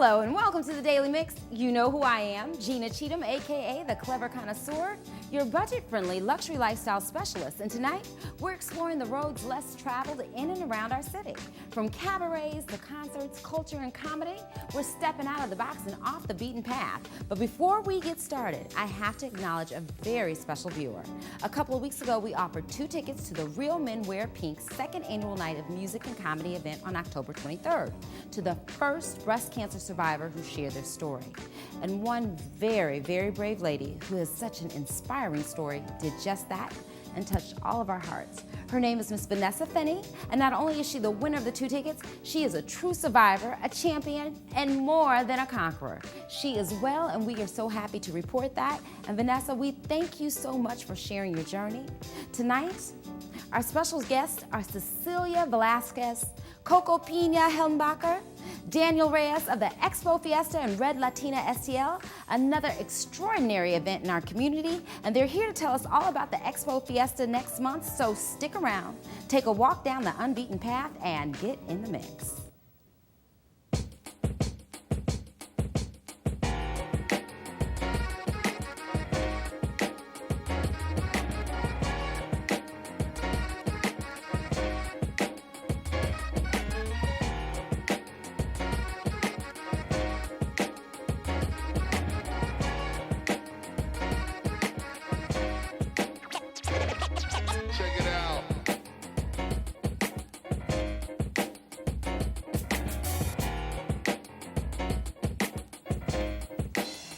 Hello and welcome to the Daily Mix. You know who I am, Gina Cheatham, aka the Clever Connoisseur, your budget-friendly luxury lifestyle specialist. And tonight, we're exploring the roads less traveled in and around our city. From cabarets to concerts, culture, and comedy, we're stepping out of the box and off the beaten path. But before we get started, I have to acknowledge a very special viewer. A couple of weeks ago, we offered 2 tickets to the Real Men Wear Pink's second annual night of music and comedy event on October 23rd, to the first breast cancer survivor who shared their story. And one very, very brave lady who has such an inspiring story did just that and touched all of our hearts. Her name is Miss Vanessa Finney, and not only is she the winner of the 2 tickets, she is a true survivor, a champion, and more than a conqueror. She is well, and we are so happy to report that. And Vanessa, we thank you so much for sharing your journey. Tonight, our special guests are Cecilia Velazquez, Coco, Pina, Helmbacher, Daniel Reyes of the Expo Fiesta and Red Latina STL, another extraordinary event in our community, and they're here to tell us all about the Expo Fiesta next month, so stick around, take a walk down the unbeaten path, and get in the mix.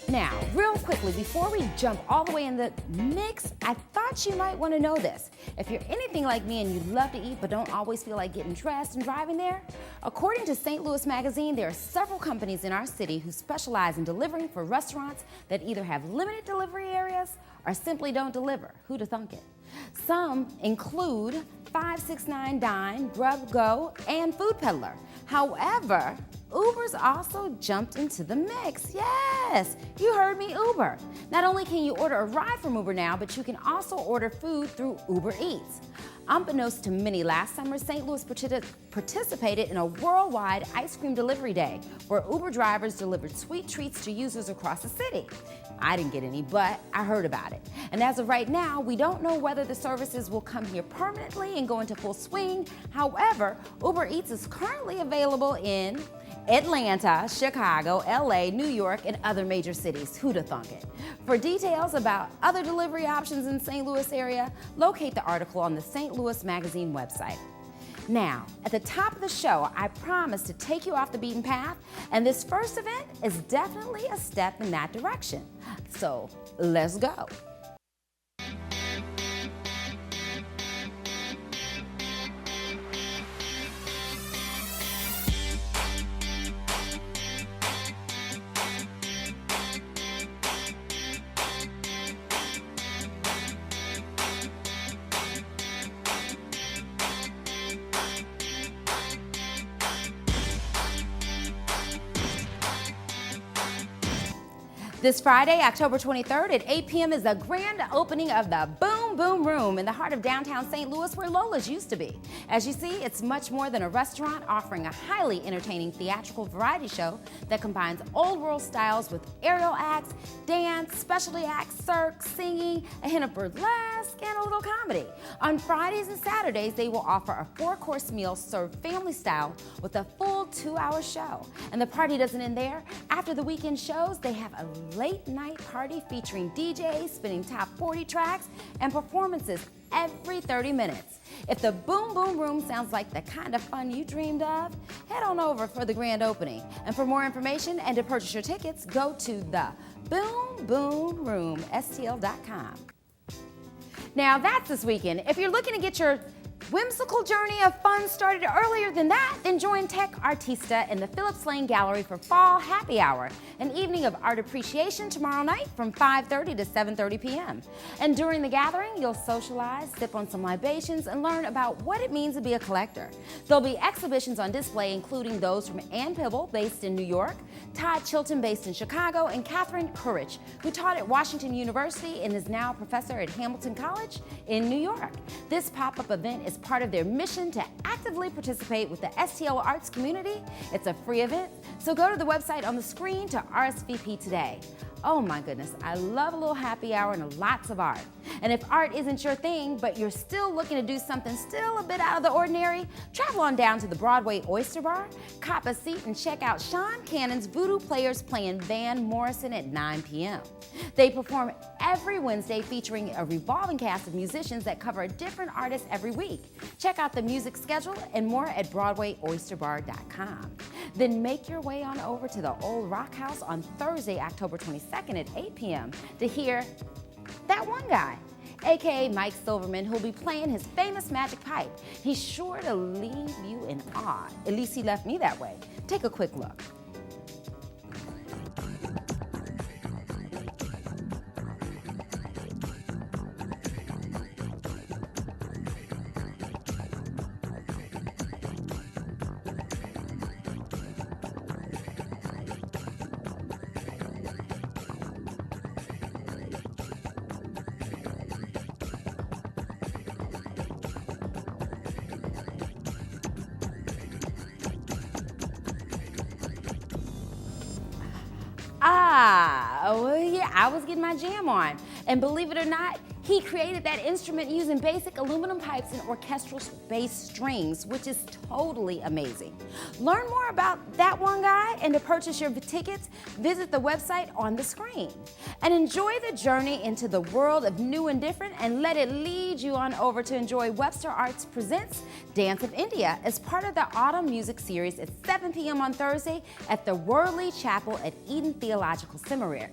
Now, real quickly, before we jump all the way in the mix, I thought you might want to know this. If you're anything like me and you love to eat but don't always feel like getting dressed and driving there, according to St. Louis Magazine, there are several companies in our city who specialize in delivering for restaurants that either have limited delivery areas or simply don't deliver. Who'd have thunk it? Some include 569 Dine, Grub Go, and Food Peddler. However, Uber's also jumped into the mix. Yes, you heard me, Uber. Not only can you order a ride from Uber now, but you can also order food through Uber Eats. Unbeknownst to many, last summer, St. Louis participated in a worldwide ice cream delivery day where Uber drivers delivered sweet treats to users across the city. I didn't get any, but I heard about it. And as of right now, we don't know whether the services will come here permanently and go into full swing. However, Uber Eats is currently available in Atlanta, Chicago, LA, New York, and other major cities. Who'd have thunk it? For details about other delivery options in St. Louis area, locate the article on the St. Louis Magazine website. Now, at the top of the show, I promised to take you off the beaten path, and this first event is definitely a step in that direction. So, let's go. This Friday, October 23rd at 8 p.m. is the grand opening of the Boom Boom Room in the heart of downtown St. Louis where Lola's used to be. As you see, it's much more than a restaurant, offering a highly entertaining theatrical variety show that combines old world styles with aerial acts, dance, specialty acts, cirque, singing, a hint of burlesque, and a little comedy. On Fridays and Saturdays, they will offer a 4-course meal served family style with a full 2-hour show. And the party doesn't end there. After the weekend shows, they have a late night party featuring DJs spinning top 40 tracks and performances every 30 minutes. If the Boom Boom Room sounds like the kind of fun you dreamed of, head on over for the grand opening. And for more information and to purchase your tickets, go to the boomboomroomstl.com. Now that's this weekend. If you're looking to get your whimsical journey of fun started earlier than that, then join Tech Artista in the Phillips Lane Gallery for Fall Happy Hour, an evening of art appreciation tomorrow night from 5:30 to 7:30 p.m. And during the gathering, you'll socialize, sip on some libations, and learn about what it means to be a collector. There'll be exhibitions on display, including those from Ann Pibble, based in New York, Todd Chilton, based in Chicago, and Catherine Courage, who taught at Washington University and is now a professor at Hamilton College in New York. This pop-up event is part of their mission to actively participate with the STL arts community. It's a free event, so go to the website on the screen to RSVP today. Oh my goodness, I love a little happy hour and lots of art. And if art isn't your thing, but you're still looking to do something still a bit out of the ordinary, travel on down to the Broadway Oyster Bar, cop a seat, and check out Sean Cannon's Voodoo Players playing Van Morrison at 9 p.m. They perform every Wednesday featuring a revolving cast of musicians that cover a different artist every week. Check out the music schedule and more at BroadwayOysterBar.com. Then make your way on over to the Old Rock House on Thursday, October 22nd at 8 p.m. to hear that one guy, aka Mike Silverman, who'll be playing his famous magic pipe. He's sure to leave you in awe. At least he left me that way. Take a quick look. Well, yeah, I was getting my jam on. And believe it or not, he created that instrument using basic aluminum pipes and orchestral bass strings, which is totally amazing. Learn more about that one guy and to purchase your tickets, visit the website on the screen. And enjoy the journey into the world of new and different, and let it lead you on over to enjoy Webster Arts Presents Dance of India as part of the Autumn Music Series at 7 p.m. on Thursday at the Worley Chapel at Eden Theological Seminary.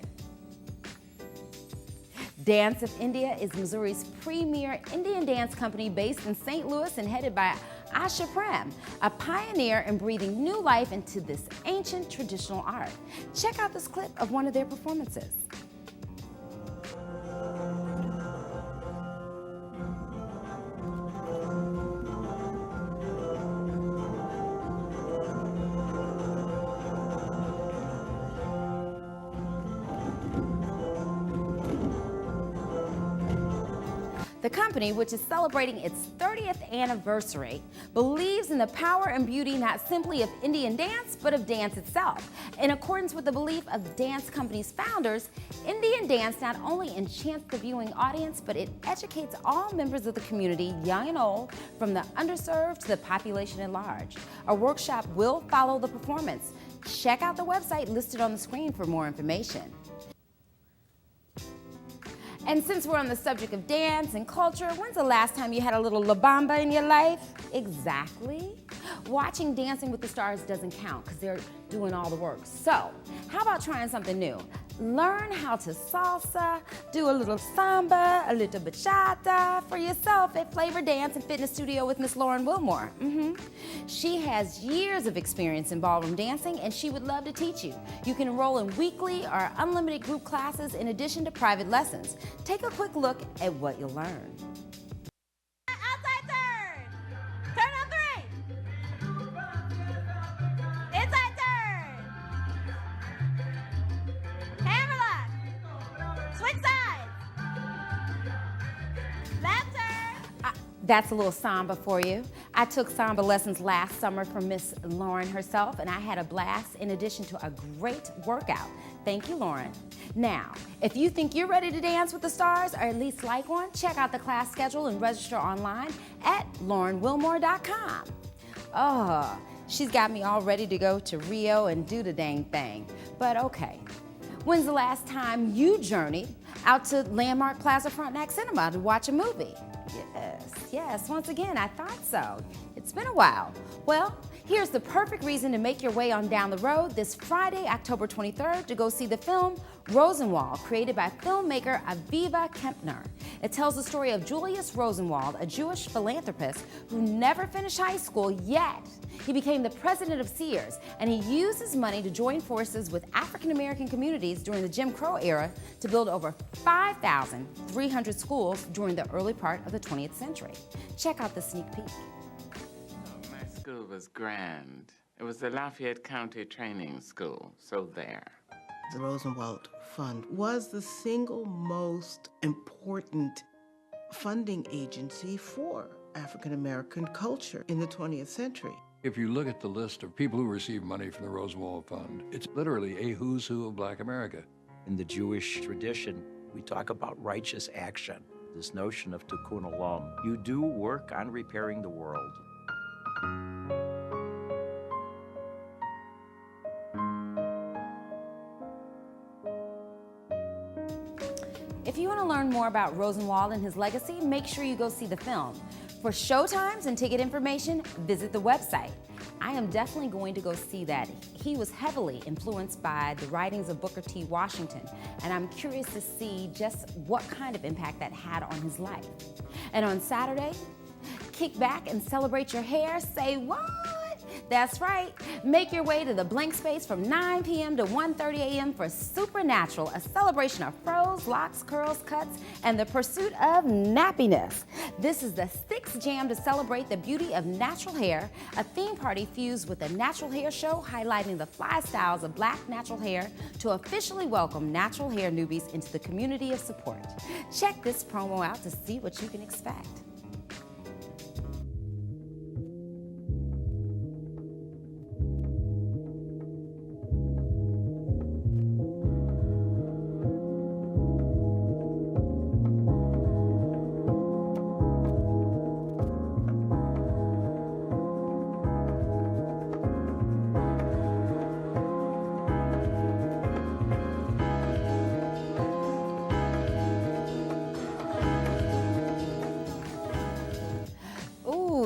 Dance of India is Missouri's premier Indian dance company based in St. Louis and headed by Asha Prem, a pioneer in breathing new life into this ancient traditional art. Check out this clip of one of their performances. The company, which is celebrating its 30th anniversary, believes in the power and beauty not simply of Indian dance, but of dance itself. In accordance with the belief of dance company's founders, Indian dance not only enchants the viewing audience, but it educates all members of the community, young and old, from the underserved to the population at large. A workshop will follow the performance. Check out the website listed on the screen for more information. And since we're on the subject of dance and culture, when's the last time you had a little La Bamba in your life? Exactly. Watching Dancing with the Stars doesn't count because they're doing all the work. So, how about trying something new? Learn how to salsa, do a little samba, a little bachata for yourself at Flavor Dance and Fitness Studio with Miss Lauren Wilmore. She has years of experience in ballroom dancing and she would love to teach you. You can enroll in weekly or unlimited group classes in addition to private lessons. Take a quick look at what you'll learn. Outside turn! Turn on 3! Inside turn! Hammerlock! Switch sides! Left turn! That's a little samba for you. I took samba lessons last summer from Miss Lauren herself, and I had a blast in addition to a great workout. Thank you, Lauren. Now, if you think you're ready to dance with the stars, or at least like one, check out the class schedule and register online at laurenwilmore.com. Oh, she's got me all ready to go to Rio and do the dang thing. But okay, when's the last time you journeyed out to Landmark Plaza Frontenac Cinema to watch a movie? Yes, once again, I thought so. It's been a while. Well, here's the perfect reason to make your way on down the road this Friday, October 23rd, to go see the film Rosenwald, created by filmmaker Aviva Kempner. It tells the story of Julius Rosenwald, a Jewish philanthropist who never finished high school, yet he became the president of Sears, and he used his money to join forces with African-American communities during the Jim Crow era to build over 5,300 schools during the early part of the 20th century. Check out the sneak peek. My school was grand. It was the Lafayette County Training School, so there. The Rosenwald Fund was the single most important funding agency for African American culture in the 20th century. If you look at the list of people who receive money from the Rosenwald Fund, it's literally a who's who of Black America. In the Jewish tradition, we talk about righteous action, this notion of tikkun olam. You do work on repairing the world. If you want to learn more about Rosenwald and his legacy, make sure you go see the film. For showtimes and ticket information, visit the website. I am definitely going to go see that. He was heavily influenced by the writings of Booker T. Washington, and I'm curious to see just what kind of impact that had on his life. And on Saturday, kick back and celebrate your hair. Say what? That's right. Make your way to the blank space from 9 p.m. to 1:30 a.m. for Supernatural, a celebration of froze, locks, curls, cuts, and the pursuit of nappiness. This is the sixth jam to celebrate the beauty of natural hair, a theme party fused with a natural hair show highlighting the fly styles of Black natural hair to officially welcome natural hair newbies into the community of support. Check this promo out to see what you can expect.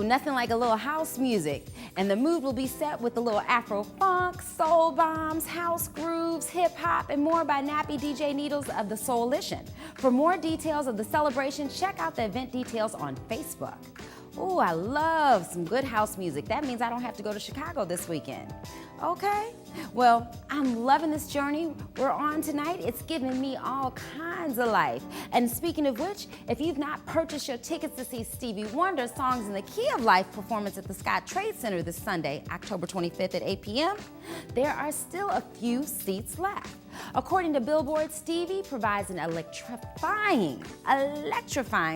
Nothing like a little house music, and the mood will be set with a little Afro funk, soul bombs, house grooves, hip hop, and more by Nappy DJ Needles of the Soulician. For more details of the celebration, check out the event details on Facebook. Ooh, I love some good house music. That means I don't have to go to Chicago this weekend. Okay, well, I'm loving this journey we're on tonight. It's giving me all kinds of life. And speaking of which, if you've not purchased your tickets to see Stevie Wonder's Songs in the Key of Life performance at the Scott Trade Center this Sunday, October 25th at 8 p.m., there are still a few seats left. According to Billboard, Stevie provides an electrifying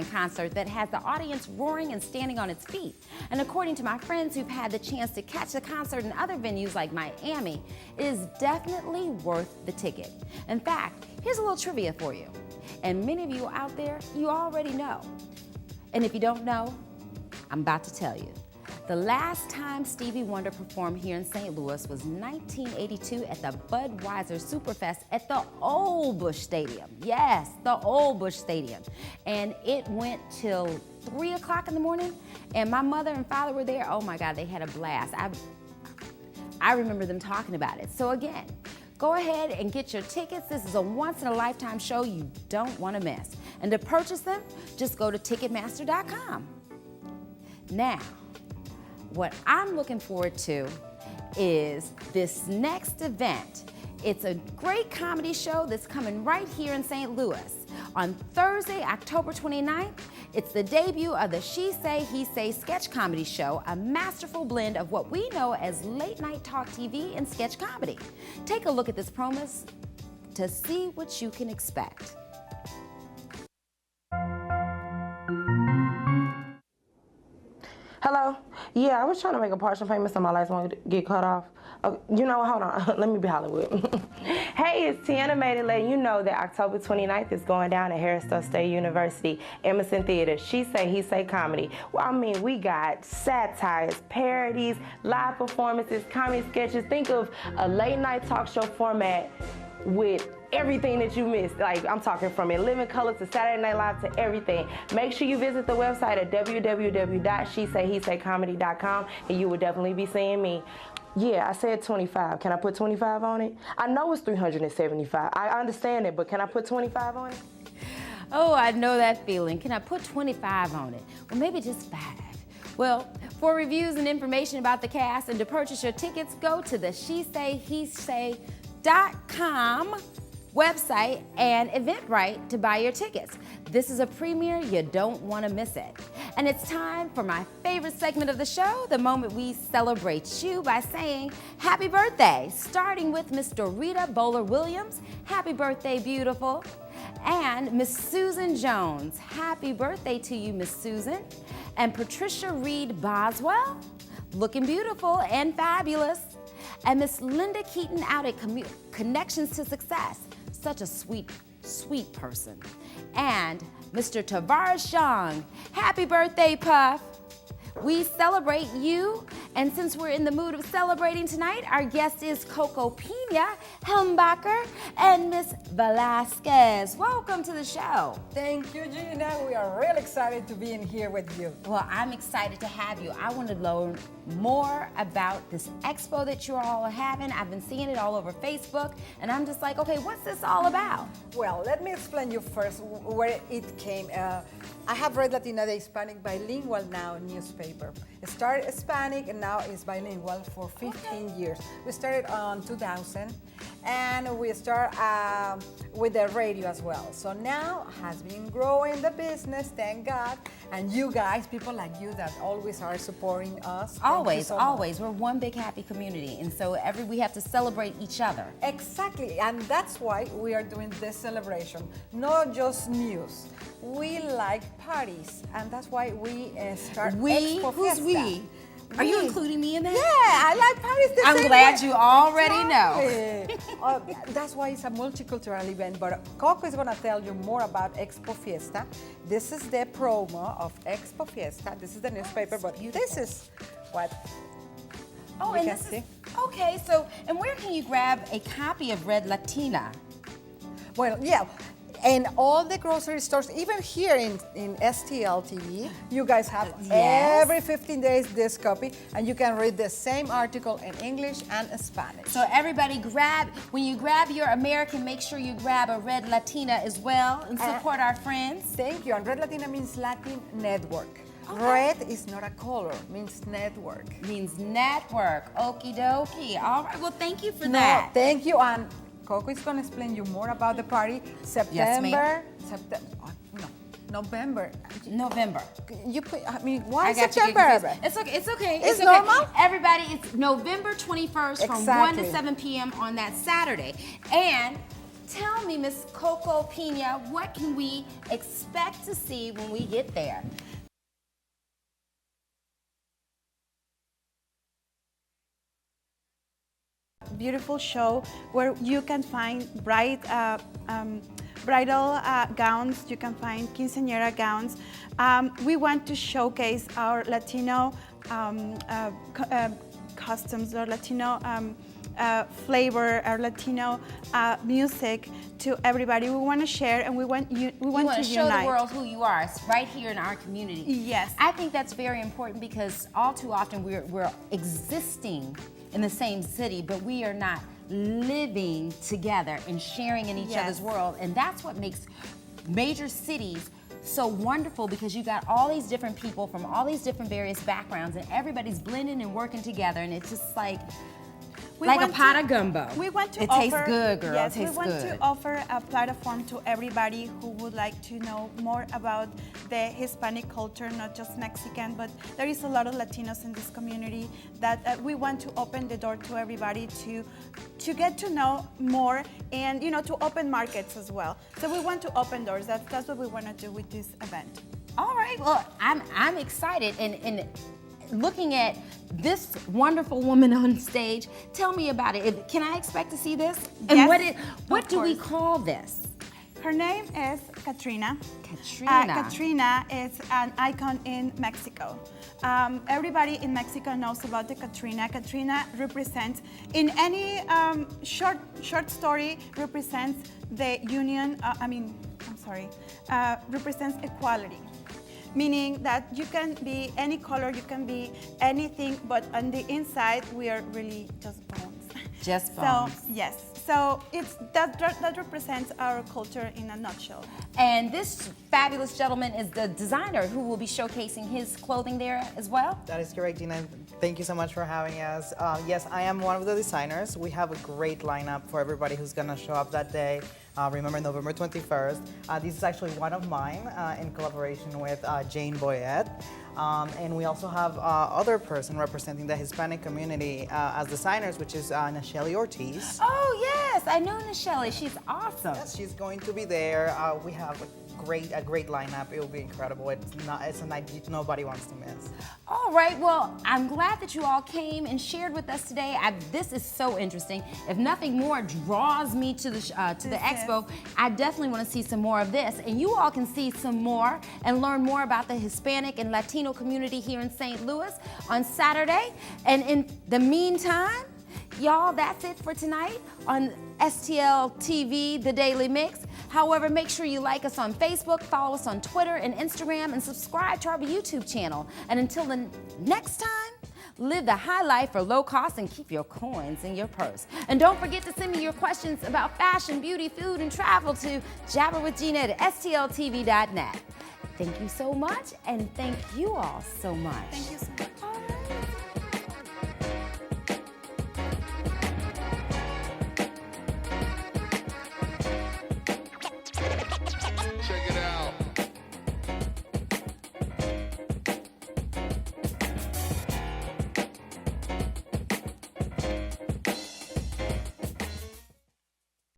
concert that has the audience roaring and standing on its feet. And according to my friends who've had the chance to catch the concert in other venues like Miami, it is definitely worth the ticket. In fact, here's a little trivia for you. And many of you out there, you already know. And if you don't know, I'm about to tell you. The last time Stevie Wonder performed here in St. Louis was 1982 at the Budweiser Superfest at the Old Busch Stadium. Yes, the Old Busch Stadium. And it went till 3 o'clock in the morning, and my mother and father were there. Oh my God, they had a blast. I remember them talking about it. So again, go ahead and get your tickets. This is a once-in-a-lifetime show you don't want to miss. And to purchase them, just go to Ticketmaster.com. Now, what I'm looking forward to is this next event. It's a great comedy show that's coming right here in St. Louis. On Thursday, October 29th, it's the debut of the She Say, He Say sketch comedy show, a masterful blend of what we know as late night talk TV and sketch comedy. Take a look at this promo to see what you can expect. Hello? Yeah, I was trying to make a partial payment so my lights won't get cut off. You know what, hold on, let me be Hollywood. Hey, it's Tiana Made it letting you know that October 29th is going down at Harris State University, Emerson Theater. She Say, He Say comedy. Well, I mean, we got satires, parodies, live performances, comedy sketches. Think of a late night talk show format with everything that you missed. Like, I'm talking from In Living Color to Saturday Night Live to everything. Make sure you visit the website at www.shesayhesaycomedy.com and you will definitely be seeing me. Yeah, I said 25. Can I put 25 on it? I know it's 375. I understand it, but can I put 25 on it? Oh, I know that feeling. Can I put 25 on it? Well, maybe just 5. Well, for reviews and information about the cast and to purchase your tickets, go to the shesayhesay.com website and Eventbrite to buy your tickets. This is a premiere, you don't want to miss it. And it's time for my favorite segment of the show, the moment we celebrate you by saying happy birthday, starting with Miss Dorita Bowler Williams. Happy birthday, beautiful. And Miss Susan Jones. Happy birthday to you, Miss Susan. And Patricia Reed Boswell, looking beautiful and fabulous. And Miss Linda Keaton out at Connections to Success. Such a sweet, sweet person. And Mr. Tavares Young. Happy birthday, Puff. We celebrate you, and since we're in the mood of celebrating tonight, our guest is Coco, Pina, Helmbacher, and Miss Velazquez. Welcome to the show. Thank you, Gina. We are really excited to be in here with you. Well, I'm excited to have you. I want to learn more about this expo that you all are having. I've been seeing it all over Facebook, and I'm just like, okay, what's this all about? Well, let me explain you first where it came. I have Red Latina, the Hispanic Bilingual Now newspaper. It started Hispanic and now is bilingual for 15 years. We started on 2000 and we start with the radio as well. So now has been growing the business, thank God. And you guys, people like you that always are supporting us. Always, always. We're one big happy community. And so we have to celebrate each other. Exactly, and that's why we are doing this celebration. Not just news. We like parties, and that's why we start Expo Who's Fiesta. we? Are you including me in that? Yeah, I like parties the I'm same glad way. you already know. That's why it's a multicultural event, but Coco is going to tell you more about Expo Fiesta. This is the promo of Expo Fiesta. This is the newspaper, but this is what Oh, you and can this see. is, okay, so, and where can you grab a copy of Red Latina? Well, yeah. And all the grocery stores, even here in STL TV, you guys have every 15 days this copy, and you can read the same article in English and Spanish. So everybody when you grab your American, make sure you grab a Red Latina as well and support our friends. Thank you. And Red Latina means Latin network. Okay. Red is not a color, means network. Means network. Okie dokie. All right, well, thank you for that. Thank you. And Coco is going to explain you more about the party. November. November. You put, I mean, why I got you September? confused. It's okay. It's okay. It's okay. normal? Everybody, it's November 21st from 1 to 7 p.m. on that Saturday. And tell me, Miss Coco Pina, what can we expect to see when we get there? Beautiful show where you can find bridal gowns, you can find quinceañera gowns. We want to showcase our Latino customs, our Latino flavor, our Latino music to everybody. We want to share, and we want to show unite. the world who you are. It's right here in our community. Yes. I think that's very important because all too often we're existing in the same city, but we are not living together and sharing in each other's world. And that's what makes major cities so wonderful, because you got all these different people from all these different various backgrounds, and everybody's blending and working together, and it's just like a pot of gumbo. We want to it offer, tastes good, girl. Yes, it tastes good. We want to offer a platform to everybody who would like to know more about the Hispanic culture, not just Mexican, but there is a lot of Latinos in this community that we want to open the door to everybody to get to know more, and to open markets as well. So we want to open doors. That's what we want to do with this event. All right. Well, I'm excited and looking at this wonderful woman on stage. Tell me about it. Can I expect to see this? And Yes, what do we call this? Her name is Katrina. Katrina is an icon in Mexico. Everybody in Mexico knows about the Katrina. Katrina represents, in any short story, represents the union, represents equality. Meaning that you can be any color, you can be anything, but on the inside, we are really just bones. Just bones. So, yes. So that represents our culture in a nutshell. And this fabulous gentleman is the designer who will be showcasing his clothing there as well. That is correct, Gina. Thank you so much for having us. Yes, I am one of the designers. We have a great lineup for everybody who's going to show up that day. Remember, November 21st. This is actually one of mine in collaboration with Jane Boyette. And we also have other person representing the Hispanic community as designers, which is Nacheli Ortiz. Oh, yes, I know Nacheli. She's awesome. Yes, she's going to be there. We have a great lineup. It will be incredible. It's a night nobody wants to miss. All right, well, I'm glad that you all came and shared with us today. This is so interesting. If nothing more draws me to the expo, I definitely want to see some more of this. And you all can see some more and learn more about the Hispanic and Latino community here in St. Louis on Saturday. And in the meantime, y'all, that's it for tonight on STL TV, The Daily Mix. However, make sure you like us on Facebook, follow us on Twitter and Instagram, and subscribe to our YouTube channel. And until the next time, live the high life for low cost and keep your coins in your purse. And don't forget to send me your questions about fashion, beauty, food, and travel to jabberwithgina@stltv.net. Thank you so much, and thank you all so much. Thank you so much.